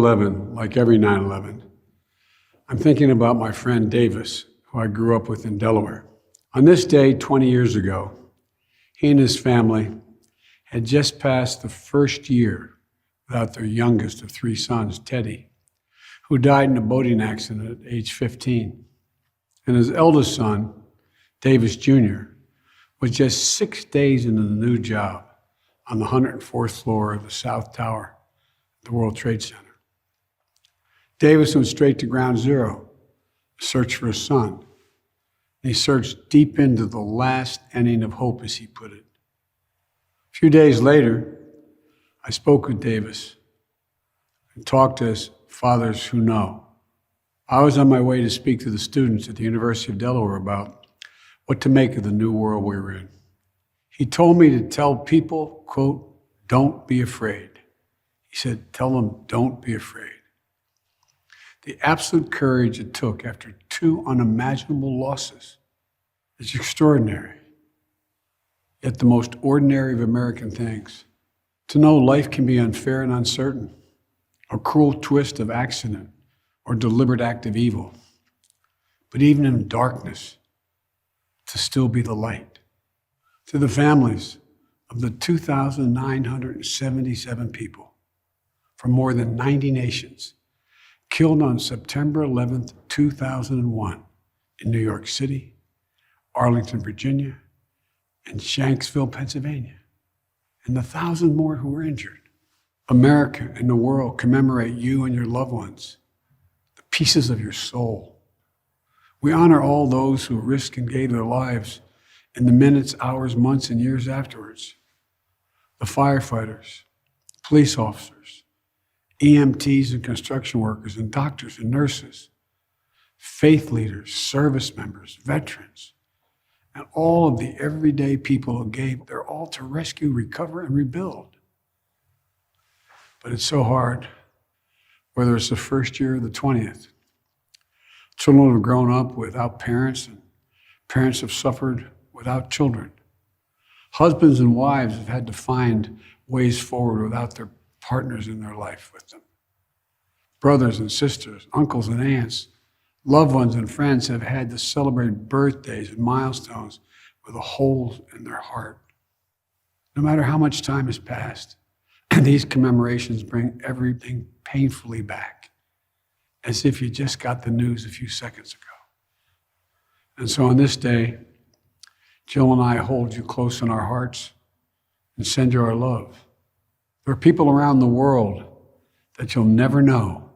11, like every 9/11, I'm thinking about my friend Davis, who I grew up with in Delaware. On this day 20 years ago, he and his family had just passed the first year without their youngest of three sons, Teddy, who died in a boating accident at age 15. And his eldest son, Davis Jr., was just 6 days into the new job on the 104th floor of the South Tower at the World Trade Center. Davis went straight to ground zero to search for his son. And he searched deep into the last inning of hope, as he put it. A few days later, I spoke with Davis and talked to his fathers who know. I was on my way to speak to the students at the University of Delaware about what to make of the new world we were in. He told me to tell people, quote, "Don't be afraid." He said, "Tell them, don't be afraid." The absolute courage it took after two unimaginable losses is extraordinary. Yet the most ordinary of American things, to know life can be unfair and uncertain, a cruel twist of accident or deliberate act of evil. But even in darkness, to still be the light. To the families of the 2,977 people from more than 90 nations killed on September 11th, 2001 in New York City, Arlington, Virginia, and Shanksville, Pennsylvania, and the 1,000 more who were injured. America and the world commemorate you and your loved ones, the pieces of your soul. We honor all those who risked and gave their lives in the minutes, hours, months, and years afterwards. The firefighters, police officers, EMTs and construction workers and doctors and nurses, faith leaders, service members, veterans, and all of the everyday people who gave their all to rescue, recover, and rebuild. But it's so hard, whether it's the first year or the 20th. Children have grown up without parents, and parents have suffered without children. Husbands and wives have had to find ways forward without their partners in their life with them. Brothers and sisters, uncles and aunts, loved ones and friends have had to celebrate birthdays and milestones with a hole in their heart. No matter how much time has passed, these commemorations bring everything painfully back, as if you just got the news a few seconds ago. And so on this day, Jill and I hold you close in our hearts and send you our love. There are people around the world that you'll never know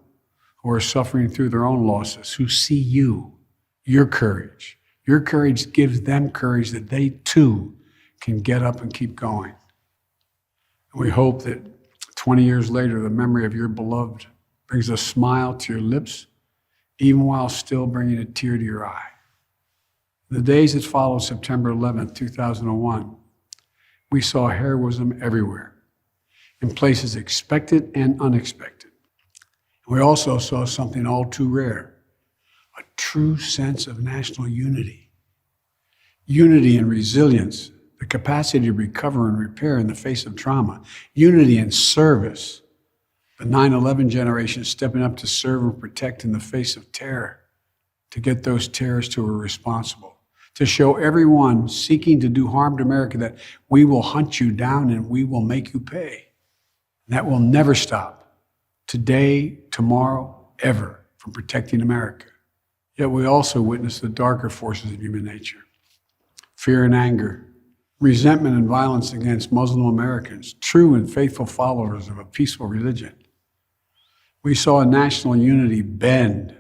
who are suffering through their own losses, who see you, your courage. Your courage gives them courage that they too can get up and keep going. And we hope that 20 years later, the memory of your beloved brings a smile to your lips, even while still bringing a tear to your eye. In the days that followed September 11th, 2001, we saw heroism everywhere, in places expected and unexpected. We also saw something all too rare, a true sense of national unity. Unity and resilience, the capacity to recover and repair in the face of trauma. Unity and service, the 9/11 generation stepping up to serve and protect in the face of terror, to get those terrorists who were responsible, to show everyone seeking to do harm to America that we will hunt you down and we will make you pay. That will never stop, today, tomorrow, ever, from protecting America. Yet we also witness the darker forces of human nature. Fear and anger, resentment and violence against Muslim Americans, true and faithful followers of a peaceful religion. We saw national unity bend.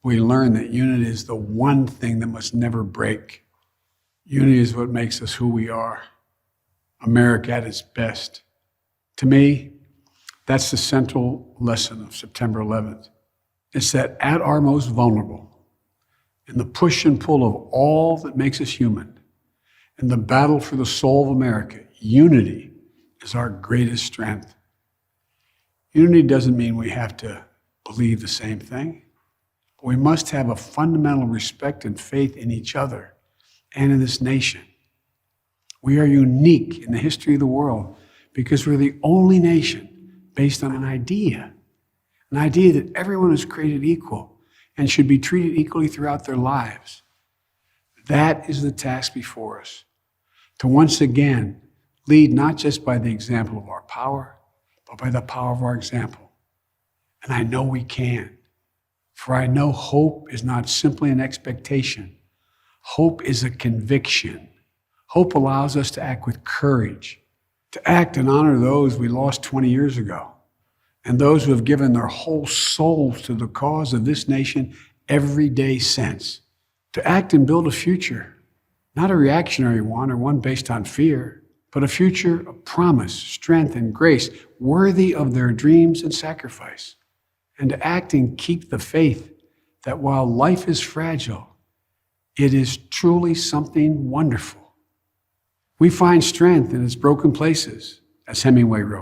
We learned that unity is the one thing that must never break. Unity is what makes us who we are, America at its best. To me, that's the central lesson of September 11th. It's that at our most vulnerable, in the push and pull of all that makes us human, in the battle for the soul of America, unity is our greatest strength. Unity doesn't mean we have to believe the same thing. We must have a fundamental respect and faith in each other and in this nation. We are unique in the history of the world because we're the only nation based on an idea, an idea that everyone is created equal and should be treated equally throughout their lives. That is the task before us, to once again lead not just by the example of our power, but by the power of our example. And I know we can, for I know hope is not simply an expectation. Hope is a conviction. Hope allows us to act with courage, to act and honor those we lost 20 years ago, and those who have given their whole souls to the cause of this nation every day since. To act and build a future, not a reactionary one or one based on fear, but a future of promise, strength, and grace worthy of their dreams and sacrifice. And to act and keep the faith that while life is fragile, it is truly something wonderful. We find strength in its broken places, as Hemingway wrote.